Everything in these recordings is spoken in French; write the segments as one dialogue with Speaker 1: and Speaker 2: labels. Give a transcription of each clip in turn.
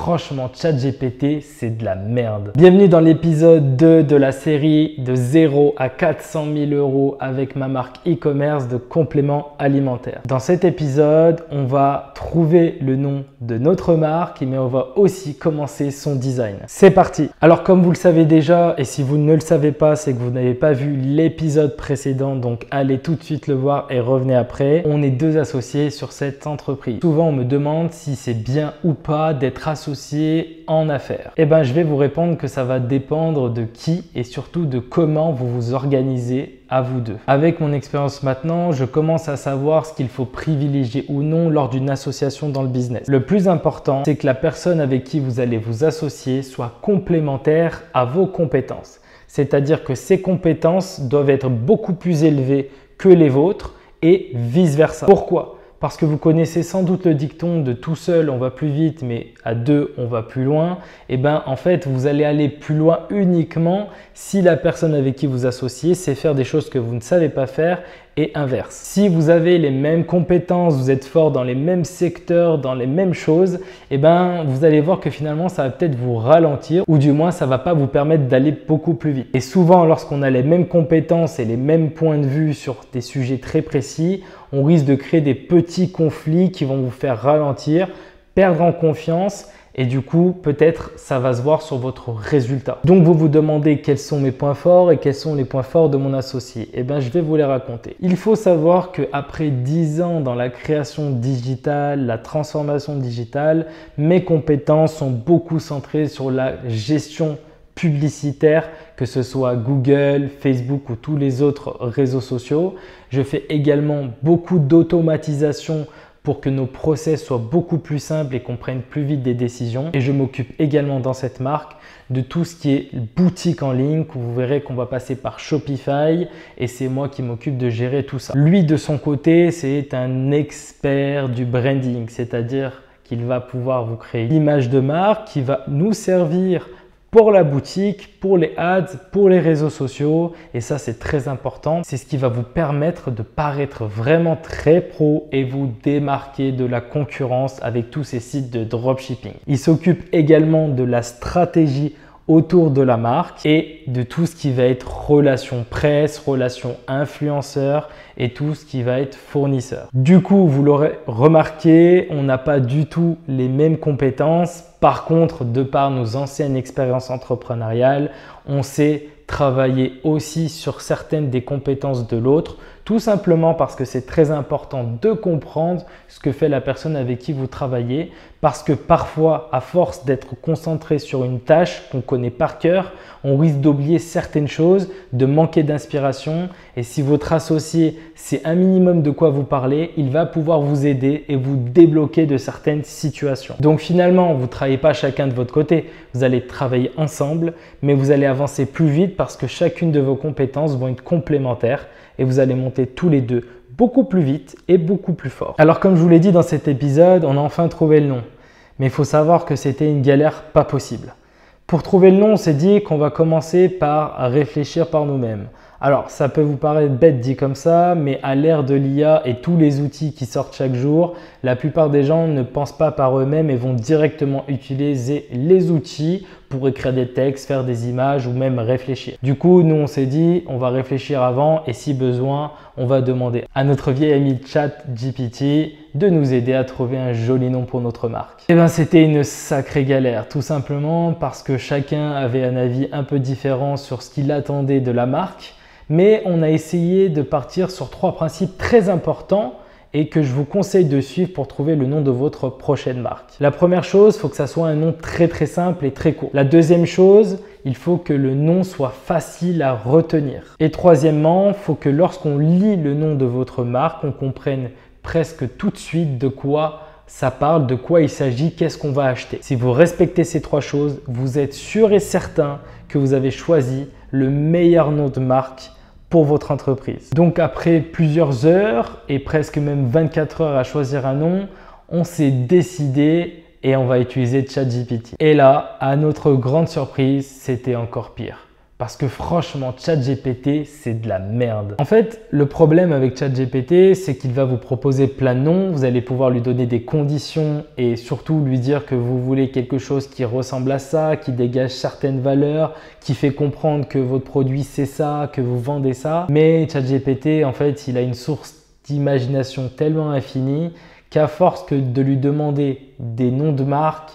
Speaker 1: franchement, ChatGPT, c'est de la merde. Bienvenue dans l'épisode 2 de la série de 0 à 400 000 euros avec ma marque e-commerce de compléments alimentaires. Dans cet épisode, on va trouver le nom de notre marque, mais on va aussi commencer son design. C'est parti! Alors comme vous le savez déjà, et si vous ne le savez pas, c'est que vous n'avez pas vu l'épisode précédent, donc allez tout de suite le voir et revenez après. On est deux associés sur cette entreprise. Souvent, on me demande si c'est bien ou pas d'être associé en affaires. Eh bien, je vais vous répondre que ça va dépendre de qui et surtout de comment vous vous organisez à vous deux. Avec mon expérience maintenant, je commence à savoir ce qu'il faut privilégier ou non lors d'une association dans le business. Le plus important, c'est que la personne avec qui vous allez vous associer soit complémentaire à vos compétences. C'est-à-dire que ces compétences doivent être beaucoup plus élevées que les vôtres et vice-versa. Pourquoi ? Parce que vous connaissez sans doute le dicton de tout seul on va plus vite mais à deux on va plus loin. Et bien en fait vous allez aller plus loin uniquement si la personne avec qui vous associez sait faire des choses que vous ne savez pas faire et inverse. Si vous avez les mêmes compétences, vous êtes fort dans les mêmes secteurs, dans les mêmes choses, et ben vous allez voir que finalement ça va peut-être vous ralentir ou du moins ça ne va pas vous permettre d'aller beaucoup plus vite. Et souvent lorsqu'on a les mêmes compétences et les mêmes points de vue sur des sujets très précis, on risque de créer des petits conflits qui vont vous faire ralentir, perdre en confiance et du coup, peut-être ça va se voir sur votre résultat. Donc, vous vous demandez quels sont mes points forts et quels sont les points forts de mon associé. Eh bien, je vais vous les raconter. Il faut savoir qu'après 10 ans dans la création digitale, la transformation digitale, mes compétences sont beaucoup centrées sur la gestion publicitaire, que ce soit Google, Facebook ou tous les autres réseaux sociaux. Je fais également beaucoup d'automatisation pour que nos process soient beaucoup plus simples et qu'on prenne plus vite des décisions. Et je m'occupe également dans cette marque de tout ce qui est boutique en ligne. Vous verrez qu'on va passer par Shopify et c'est moi qui m'occupe de gérer tout ça. Lui, de son côté, c'est un expert du branding, c'est-à-dire qu'il va pouvoir vous créer l'image de marque qui va nous servir pour la boutique, pour les ads, pour les réseaux sociaux et ça c'est très important. C'est ce qui va vous permettre de paraître vraiment très pro et vous démarquer de la concurrence avec tous ces sites de dropshipping. Il s'occupe également de la stratégie autour de la marque et de tout ce qui va être relations presse, relations influenceurs et tout ce qui va être fournisseur. Du coup, vous l'aurez remarqué, on n'a pas du tout les mêmes compétences. Par contre, de par nos anciennes expériences entrepreneuriales, on sait travailler aussi sur certaines des compétences de l'autre, tout simplement parce que c'est très important de comprendre ce que fait la personne avec qui vous travaillez, parce que parfois, à force d'être concentré sur une tâche qu'on connaît par cœur, on risque d'oublier certaines choses, de manquer d'inspiration et si votre associé sait un minimum de quoi vous parlez, il va pouvoir vous aider et vous débloquer de certaines situations. Donc finalement, vous ne travaillez pas chacun de votre côté, vous allez travailler ensemble, mais vous allez avancer plus vite parce que chacune de vos compétences vont être complémentaires et vous allez monter tous les deux beaucoup plus vite et beaucoup plus fort. Alors comme je vous l'ai dit dans cet épisode, on a enfin trouvé le nom. Mais il faut savoir que c'était une galère pas possible. Pour trouver le nom, on s'est dit qu'on va commencer par réfléchir par nous-mêmes. Alors, ça peut vous paraître bête dit comme ça, mais à l'ère de l'IA et tous les outils qui sortent chaque jour, la plupart des gens ne pensent pas par eux-mêmes et vont directement utiliser les outils pour écrire des textes, faire des images ou même réfléchir. Du coup, nous, on s'est dit, on va réfléchir avant et si besoin, on va demander à notre vieil ami ChatGPT de nous aider à trouver un joli nom pour notre marque. Et bien, c'était une sacrée galère, tout simplement parce que chacun avait un avis un peu différent sur ce qu'il attendait de la marque. Mais on a essayé de partir sur 3 principes très importants et que je vous conseille de suivre pour trouver le nom de votre prochaine marque. La première chose, il faut que ça soit un nom très simple et très court. La deuxième chose, il faut que le nom soit facile à retenir. Et troisièmement, il faut que lorsqu'on lit le nom de votre marque, on comprenne presque tout de suite de quoi ça parle, de quoi il s'agit, qu'est-ce qu'on va acheter. Si vous respectez ces 3 choses, vous êtes sûr et certain que vous avez choisi le meilleur nom de marque pour votre entreprise. Donc après plusieurs heures et presque même 24 heures à choisir un nom, on s'est décidé et on va utiliser ChatGPT. Et là, à notre grande surprise, c'était encore pire. Parce que franchement, ChatGPT, c'est de la merde. En fait, le problème avec ChatGPT, c'est qu'il va vous proposer plein de noms. Vous allez pouvoir lui donner des conditions et surtout lui dire que vous voulez quelque chose qui ressemble à ça, qui dégage certaines valeurs, qui fait comprendre que votre produit c'est ça, que vous vendez ça. Mais ChatGPT, en fait, il a une source d'imagination tellement infinie qu'à force de lui demander des noms de marques,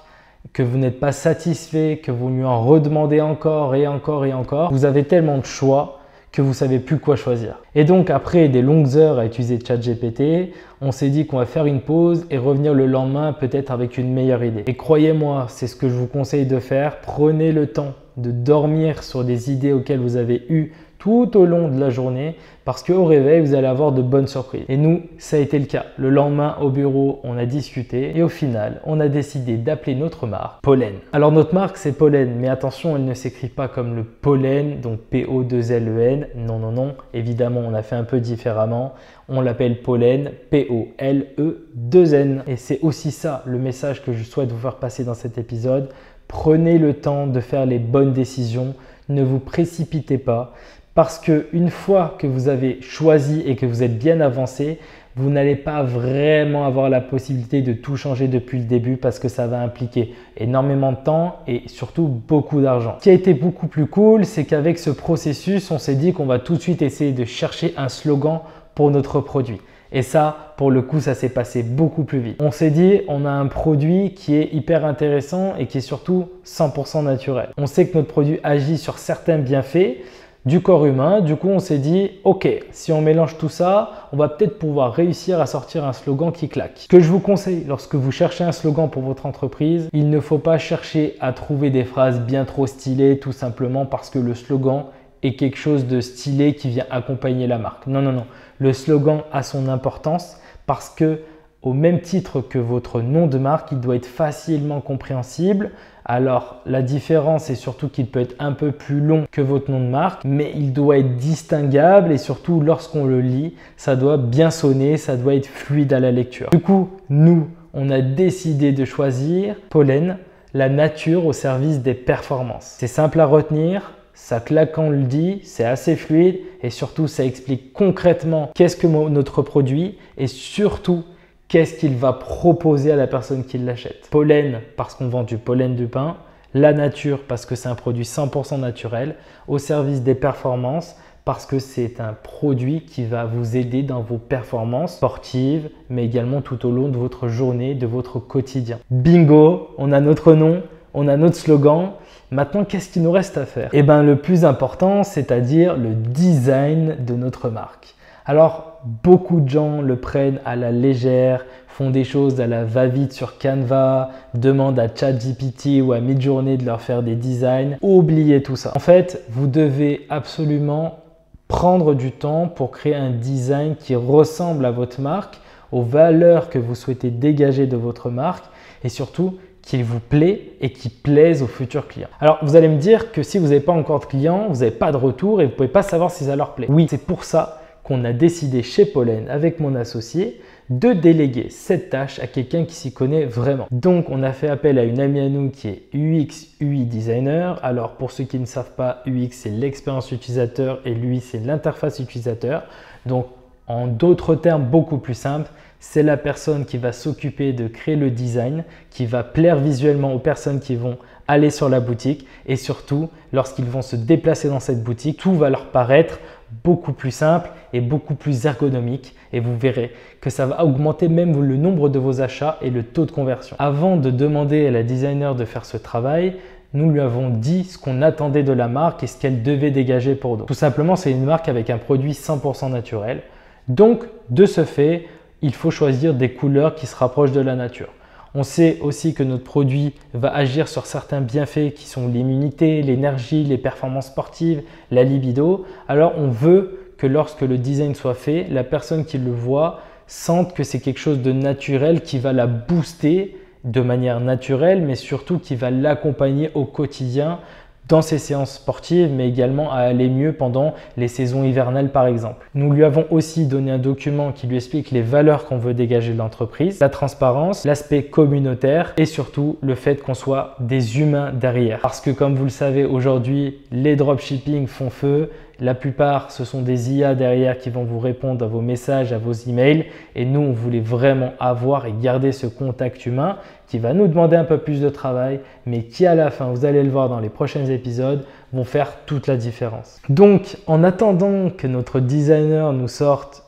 Speaker 1: que vous n'êtes pas satisfait, que vous lui en redemandez encore et encore et encore, vous avez tellement de choix que vous ne savez plus quoi choisir. Et donc après des longues heures à utiliser ChatGPT, on s'est dit qu'on va faire une pause et revenir le lendemain peut-être avec une meilleure idée. Et croyez-moi, c'est ce que je vous conseille de faire. Prenez le temps de dormir sur des idées auxquelles vous avez eu tout au long de la journée parce qu'au réveil, vous allez avoir de bonnes surprises. Et nous, ça a été le cas. Le lendemain, au bureau, on a discuté et au final, on a décidé d'appeler notre marque Pollen. Alors notre marque, c'est Pollen, mais attention, elle ne s'écrit pas comme le pollen, donc P-O-2-L-E-N. Non, non, non. Évidemment, on a fait un peu différemment. On l'appelle Pollen, P-O-L-E-2-N. Et c'est aussi ça le message que je souhaite vous faire passer dans cet épisode. Prenez le temps de faire les bonnes décisions. Ne vous précipitez pas. Parce qu'une fois que vous avez choisi et que vous êtes bien avancé, vous n'allez pas vraiment avoir la possibilité de tout changer depuis le début parce que ça va impliquer énormément de temps et surtout beaucoup d'argent. Ce qui a été beaucoup plus cool, c'est qu'avec ce processus, on s'est dit qu'on va tout de suite essayer de chercher un slogan pour notre produit. Et ça, pour le coup, ça s'est passé beaucoup plus vite. On s'est dit, on a un produit qui est hyper intéressant et qui est surtout 100% naturel. On sait que notre produit agit sur certains bienfaits du corps humain. Du coup, on s'est dit, ok, si on mélange tout ça, on va peut-être pouvoir réussir à sortir un slogan qui claque. Ce que je vous conseille lorsque vous cherchez un slogan pour votre entreprise, il ne faut pas chercher à trouver des phrases bien trop stylées tout simplement parce que le slogan est quelque chose de stylé qui vient accompagner la marque. Non, non, non. Le slogan a son importance parce que au même titre que votre nom de marque, il doit être facilement compréhensible. Alors, la différence est surtout qu'il peut être un peu plus long que votre nom de marque, mais il doit être distinguable et surtout, lorsqu'on le lit, ça doit bien sonner, ça doit être fluide à la lecture. Du coup, nous, on a décidé de choisir Pollen, la nature au service des performances. C'est simple à retenir. Ça claque quand on le dit, c'est assez fluide et surtout, ça explique concrètement qu'est-ce que notre produit et surtout, qu'est-ce qu'il va proposer à la personne qui l'achète. Pollen, parce qu'on vend du pollen du pain. La nature, parce que c'est un produit 100% naturel. Au service des performances, parce que c'est un produit qui va vous aider dans vos performances sportives, mais également tout au long de votre journée, de votre quotidien. Bingo, on a notre nom, on a notre slogan. Maintenant, qu'est-ce qu'il nous reste à faire? Eh bien, le plus important, c'est-à-dire le design de notre marque. Alors, beaucoup de gens le prennent à la légère, font des choses à la va-vite sur Canva, demandent à ChatGPT ou à Midjourney de leur faire des designs. Oubliez tout ça. En fait, vous devez absolument prendre du temps pour créer un design qui ressemble à votre marque, aux valeurs que vous souhaitez dégager de votre marque et surtout qu'il vous plaît et qui plaise aux futurs clients. Alors, vous allez me dire que si vous n'avez pas encore de clients, vous n'avez pas de retour et vous ne pouvez pas savoir si ça leur plaît. Oui, c'est pour ça qu'on a décidé chez Pollen, avec mon associé, de déléguer cette tâche à quelqu'un qui s'y connaît vraiment. Donc, on a fait appel à une amie à nous qui est UX, UI designer. Alors, pour ceux qui ne savent pas, UX, c'est l'expérience utilisateur et l'UI, c'est l'interface utilisateur. Donc, en d'autres termes beaucoup plus simples, c'est la personne qui va s'occuper de créer le design, qui va plaire visuellement aux personnes qui vont aller sur la boutique et surtout, lorsqu'ils vont se déplacer dans cette boutique, tout va leur paraître beaucoup plus simple et beaucoup plus ergonomique et vous verrez que ça va augmenter même le nombre de vos achats et le taux de conversion. Avant de demander à la designer de faire ce travail, nous lui avons dit ce qu'on attendait de la marque et ce qu'elle devait dégager pour nous. Tout simplement, c'est une marque avec un produit 100% naturel. Donc, de ce fait, il faut choisir des couleurs qui se rapprochent de la nature. On sait aussi que notre produit va agir sur certains bienfaits qui sont l'immunité, l'énergie, les performances sportives, la libido. Alors, on veut que lorsque le design soit fait, la personne qui le voit sente que c'est quelque chose de naturel qui va la booster de manière naturelle, mais surtout qui va l'accompagner au quotidien dans ses séances sportives, mais également à aller mieux pendant les saisons hivernales par exemple. Nous lui avons aussi donné un document qui lui explique les valeurs qu'on veut dégager de l'entreprise, la transparence, l'aspect communautaire et surtout le fait qu'on soit des humains derrière. Parce que comme vous le savez aujourd'hui, les dropshipping font feu. La plupart, ce sont des IA derrière qui vont vous répondre à vos messages, à vos emails. Et nous, on voulait vraiment avoir et garder ce contact humain qui va nous demander un peu plus de travail, mais qui à la fin, vous allez le voir dans les prochains épisodes, vont faire toute la différence. Donc, en attendant que notre designer nous sorte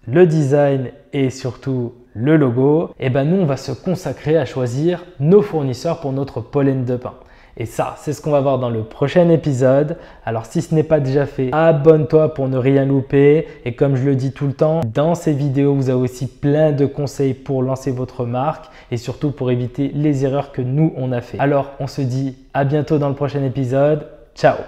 Speaker 1: le design et surtout le logo, nous, on va se consacrer à choisir nos fournisseurs pour notre pollen de pain. Et ça, c'est ce qu'on va voir dans le prochain épisode. Alors si ce n'est pas déjà fait, abonne-toi pour ne rien louper. Et comme je le dis tout le temps, dans ces vidéos, vous avez aussi plein de conseils pour lancer votre marque et surtout pour éviter les erreurs que nous, on a fait. Alors, on se dit à bientôt dans le prochain épisode. Ciao!